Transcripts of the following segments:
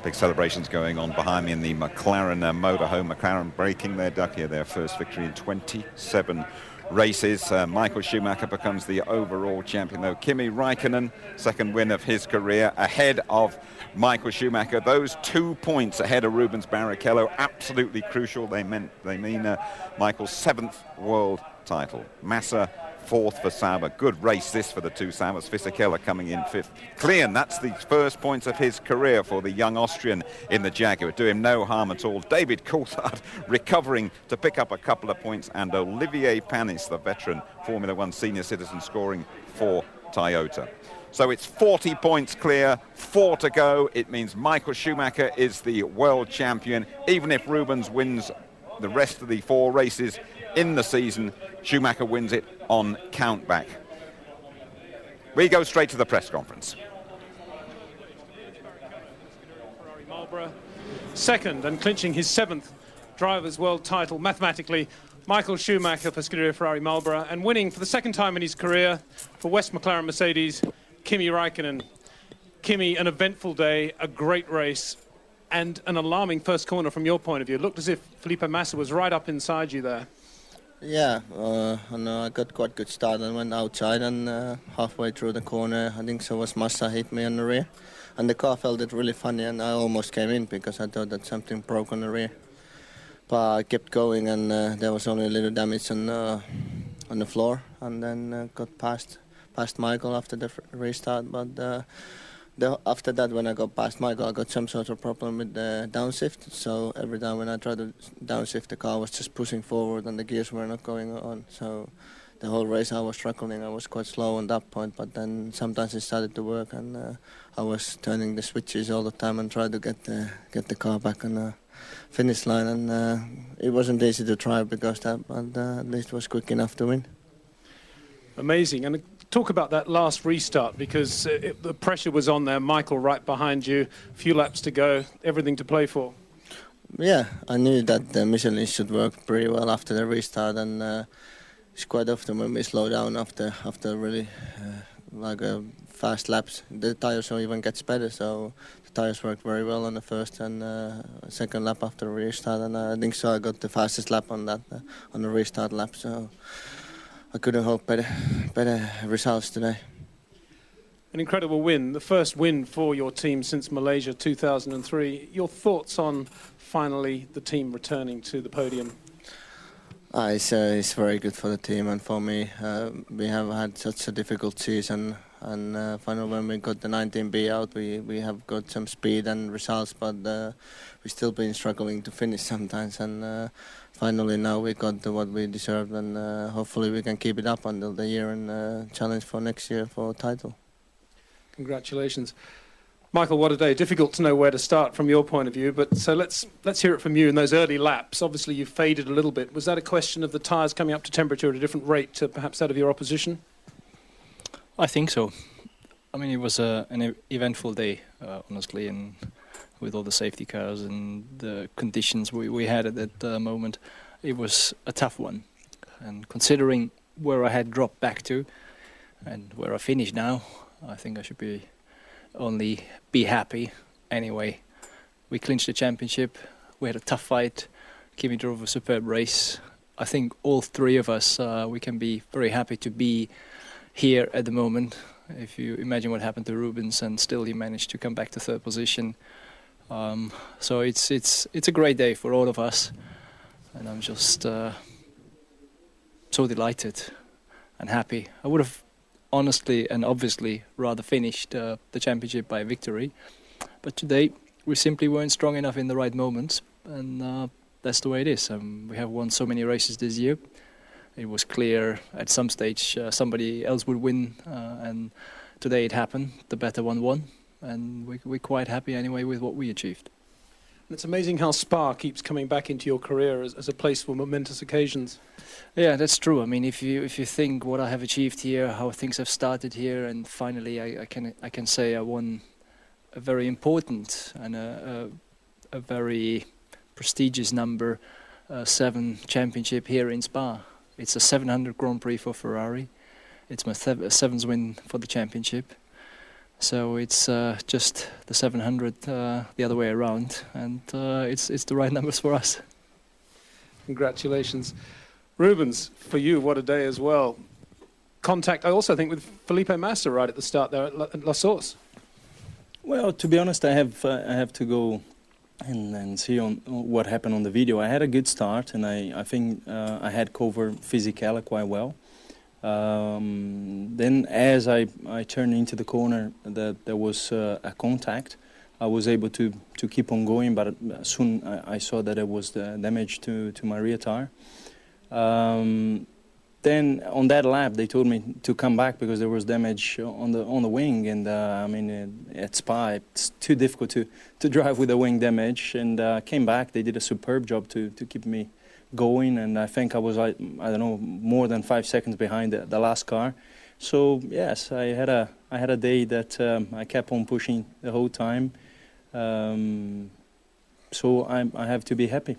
Big celebrations going on behind me in the McLaren motorhome. McLaren breaking their duck here, their first victory in 27 races. Michael Schumacher becomes the overall champion, though. Kimi Räikkönen, second win of his career, ahead of Michael Schumacher. Those 2 points ahead of Rubens Barrichello, absolutely crucial. They mean Michael's 7th world title. Massa fourth for Sauber. Good race this for the two Saubers. Fisichella coming in 5th. Klein, that's the first points of his career for the young Austrian in the Jaguar. Do him no harm at all. David Coulthard recovering to pick up a couple of points, and Olivier Panis, the veteran Formula One senior citizen, scoring for Toyota. So it's 40 points clear, 4 to go. It means Michael Schumacher is the world champion. Even if Rubens wins the rest of the 4 races in the season, Schumacher wins it on countback. We go straight to the press conference. Ferrari Marlborough, second and clinching his 7th Drivers' World title mathematically, Michael Schumacher for Scuderia Ferrari Marlborough, and winning for the 2nd time in his career for West McLaren Mercedes, Kimi Räikkönen. Kimi, an eventful day, a great race, and an alarming first corner from your point of view. It looked as if Felipe Massa was right up inside you there. Yeah, I got quite good start and went outside, and halfway through the corner, I think so was Massa hit me on the rear. And the car felt it really funny, and I almost came in because I thought that something broke on the rear. But I kept going, and there was only a little damage on the floor, and then got past Michael after the restart. But after that, when I got past Michael, I got some sort of problem with the downshift. So every time when I tried to downshift, the car was just pushing forward and the gears were not going on. So the whole race I was struggling. I was quite slow on that point, but then sometimes it started to work, and I was turning the switches all the time and tried to get the car back on the finish line. And it wasn't easy to try because that, but at least it was quick enough to win. Amazing. And talk about that last restart, because the pressure was on there. Michael right behind you, a few laps to go, everything to play for. Yeah, I knew that the Michelin should work pretty well after the restart, and it's quite often when we slow down after really fast laps, the tires don't even get better. So the tires worked very well on the first and second lap after the restart, and I think so I got the fastest lap on that on the restart lap. So I couldn't hope better results today. An incredible win, the first win for your team since Malaysia 2003. Your thoughts on finally the team returning to the podium? It's very good for the team and for me. We have had such a difficult season, and finally when we got the 19B out, we have got some speed and results, but we still been struggling to finish sometimes, and finally now we got what we deserved, and hopefully we can keep it up until the year and challenge for next year for a title. Congratulations. Michael, what a day. Difficult to know where to start from your point of view, but so let's hear it from you in those early laps. Obviously you faded a little bit. Was that a question of the tyres coming up to temperature at a different rate to perhaps that of your opposition? I think so. I mean, it was an eventful day, honestly, and with all the safety cars and the conditions we had at that moment, it was a tough one. And considering where I had dropped back to and where I finished now, I think I should only be happy. Anyway, we clinched the championship. We had a tough fight. Kimi drove a superb race. I think all 3 of us, we can be very happy to be here at the moment. If you imagine what happened to Rubens, and still he managed to come back to 3rd position. So it's a great day for all of us, and I'm just so delighted and happy. I would have honestly and obviously rather finished the championship by victory, but today we simply weren't strong enough in the right moments, and that's the way it is. We have won so many races this year. It was clear at some stage somebody else would win, and today it happened. The better one won, and we're quite happy anyway with what we achieved. It's amazing how Spa keeps coming back into your career as a place for momentous occasions. Yeah, that's true. I mean, if you think what I have achieved here, how things have started here, and finally I can say I won a very important and a very prestigious number 7 championship here in Spa. It's a 700 Grand Prix for Ferrari. It's my 7th win for the championship. So it's just the 700 the other way around, and it's the right numbers for us. Congratulations. Rubens, for you, what a day as well. Contact, I also think, with Felipe Massa right at the start there at La Source. Well, to be honest, I have to go and see on what happened on the video. I had a good start, and I think I had covered Fisichella quite well. Then as I turned into the corner, there was a contact. I was able to keep on going, but soon I saw that it was the damage to my rear tire. Then on that lap, they told me to come back because there was damage on the wing, and I mean at Spa it's too difficult to drive with the wing damage. And came back. They did a superb job to keep me going, and I think I was I don't know, more than 5 seconds behind the last car. So yes, I had a day that I kept on pushing the whole time. So I have to be happy.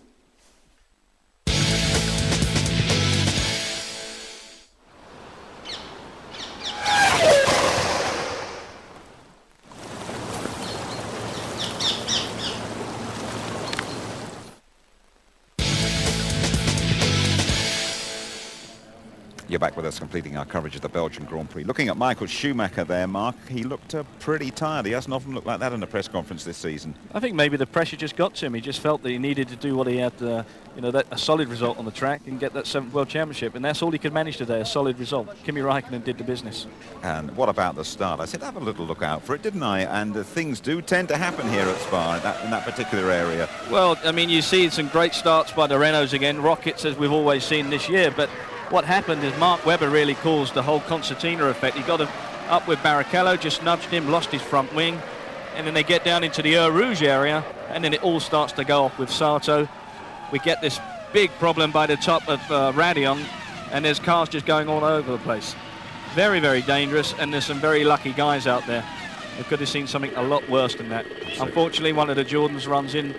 You're back with us, completing our coverage of the Belgian Grand Prix. Looking at Michael Schumacher there, Mark, he looked pretty tired. He hasn't often looked like that in a press conference this season. I think maybe the pressure just got to him. He just felt that he needed to do what he had, a solid result on the track and get that 7th World Championship. And that's all he could manage today, a solid result. Kimi Räikkönen did the business. And what about the start? I said have a little look out for it, didn't I? And things do tend to happen here at Spa in that particular area. Well, I mean, you see some great starts by the Renaults again, rockets as we've always seen this year, but what happened is Mark Webber really caused the whole concertina effect. He got up with Barrichello, just nudged him, lost his front wing, and then they get down into the Eau Rouge area, and then it all starts to go off with Sato. We get this big problem by the top of Radion, and there's cars just going all over the place. Very, very dangerous, and there's some very lucky guys out there. We could have seen something a lot worse than that. Unfortunately, one of the Jordans runs in.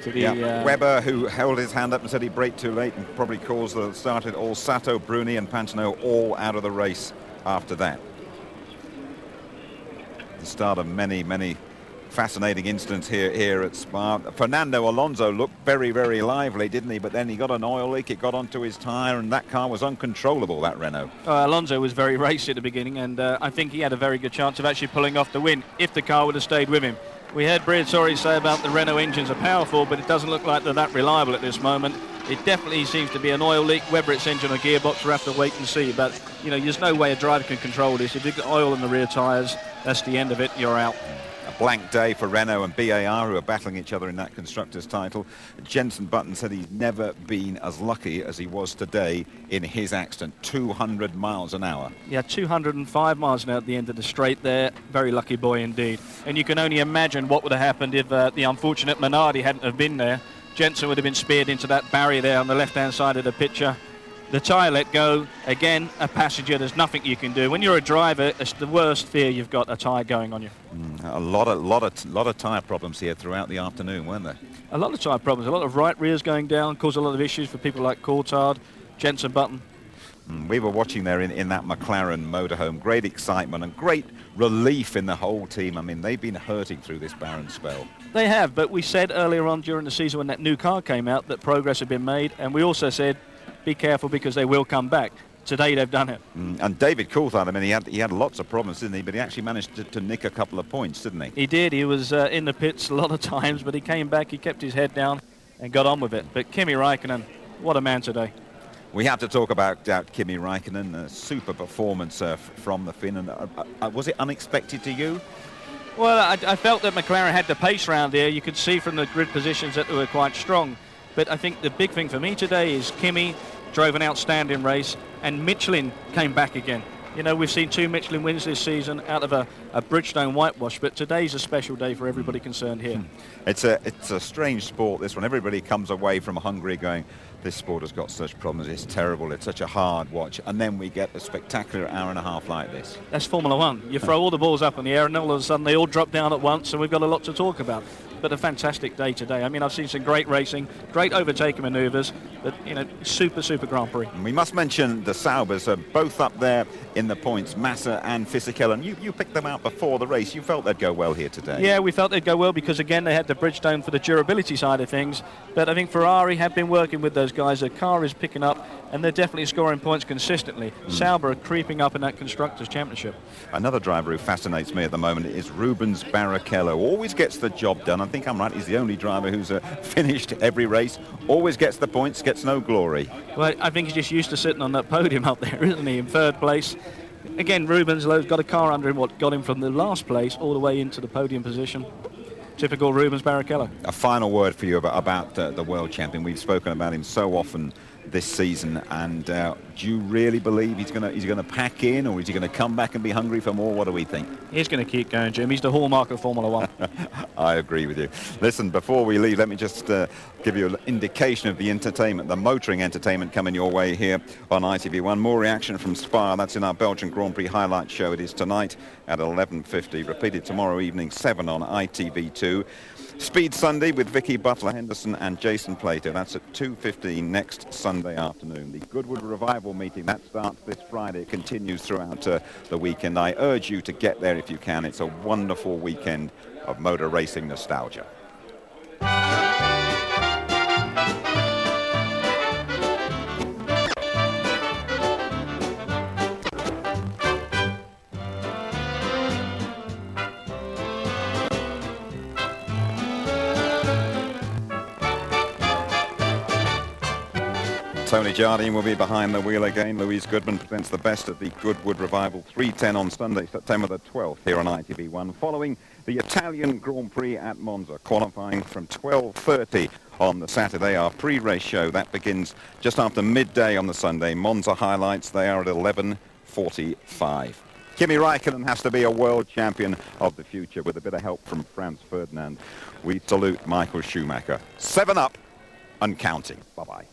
Webber, who held his hand up and said he braked too late and probably started all Sato, Bruni and Pantano all out of the race after that. The start of many fascinating incidents here at Spa. Fernando Alonso looked very, very lively, didn't he? But then he got an oil leak, it got onto his tyre, and that car was uncontrollable, that Renault. Alonso was very racy at the beginning, and I think he had a very good chance of actually pulling off the win if the car would have stayed with him. We heard Briatore say about the Renault engines are powerful, but it doesn't look like they're that reliable at this moment. It definitely seems to be an oil leak. Whether it's engine or gearbox, we'll have to wait and see. But, there's no way a driver can control this. If you've got oil in the rear tyres, that's the end of it. You're out. A blank day for Renault and BAR, who are battling each other in that Constructors' title. Jenson Button said he's never been as lucky as he was today in his accident. 200 miles an hour. Yeah, 205 miles an hour at the end of the straight there. Very lucky boy indeed. And you can only imagine what would have happened if the unfortunate Minardi hadn't have been there. Jenson would have been speared into that barrier there on the left-hand side of the picture. The tyre let go. Again, a passenger, there's nothing you can do. When you're a driver, it's the worst fear you've got, a tyre going on you. A lot of tyre problems here throughout the afternoon, weren't there? A lot of tyre problems. A lot of right rears going down, caused a lot of issues for people like Coulthard, Jenson Button. We were watching there in that McLaren motorhome. Great excitement and great relief in the whole team. I mean, they've been hurting through this barren spell. They have, but we said earlier on during the season when that new car came out that progress had been made, and we also said be careful because they will come back. Today they've done it. And David Coulthard, I mean, he had lots of problems, didn't he? But he actually managed to nick a couple of points, didn't he? He did. He was in the pits a lot of times, but he came back, he kept his head down and got on with it. But Kimi Räikkönen, what a man today. We have to talk about Kimi Räikkönen, a super performance from the Finn. And was it unexpected to you? Well, I felt that McLaren had the pace round here. You could see from the grid positions that they were quite strong. But I think the big thing for me today is Kimi drove an outstanding race, and Michelin came back again. We've seen 2 Michelin wins this season out of a Bridgestone whitewash, but today's a special day for everybody concerned here. It's a strange sport, this one. Everybody comes away from Hungary going, this sport has got such problems, it's terrible, it's such a hard watch, and then we get a spectacular hour and a half like this. That's Formula One. You throw all the balls up in the air and all of a sudden they all drop down at once, and we've got a lot to talk about. but a fantastic day today. I mean, I've seen some great racing, great overtaking manoeuvres, but, you know, super Grand Prix. And we must mention the Saubers are both up there in the points, Massa and Fisichella. You picked them out before the race. You felt they'd go well here today. Yeah, we felt they'd go well because, again, they had the Bridgestone for the durability side of things. But I think Ferrari have been working with those guys. Their car is picking up, and they're definitely scoring points consistently. Sauber are creeping up in that Constructors' Championship. Another driver who fascinates me at the moment is Rubens Barrichello. Always gets the job done. I think I'm right. He's the only driver who's finished every race. Always gets the points, gets no glory. Well, I think he's just used to sitting on that podium up there, isn't he, in third place. Again, Rubens got a car under him, what got him from the last place all the way into the podium position. Typical Rubens Barrichello. A final word for you about the world champion. We've spoken about him so often this season, and do you really believe he's going to pack in, or is he going to come back and be hungry for more? What do we think? He's going to keep going, Jim. He's the hallmark of Formula One. I agree with you. Listen, before we leave, let me just give you an indication of the entertainment, the motoring entertainment coming your way here on ITV1. More reaction from Spa. That's in our Belgian Grand Prix highlight show. It is tonight at 11:50. Repeated tomorrow evening, 7 on ITV2. Speed Sunday with Vicky Butler Henderson and Jason Plato. That's at 2:15 next Sunday afternoon. The Goodwood Revival meeting, that starts this Friday. It continues throughout the weekend. I urge you to get there if you can. It's a wonderful weekend of motor racing nostalgia. Tony Jardine will be behind the wheel again. Louise Goodman presents the best of the Goodwood Revival, 3:10 on Sunday, September the 12th, here on ITV1, following the Italian Grand Prix at Monza, qualifying from 12:30 on the Saturday. Our pre-race show, that begins just after midday on the Sunday. Monza highlights, they are at 11:45. Kimi Räikkönen has to be a world champion of the future with a bit of help from Franz Ferdinand. We salute Michael Schumacher. 7 up and counting. Bye-bye.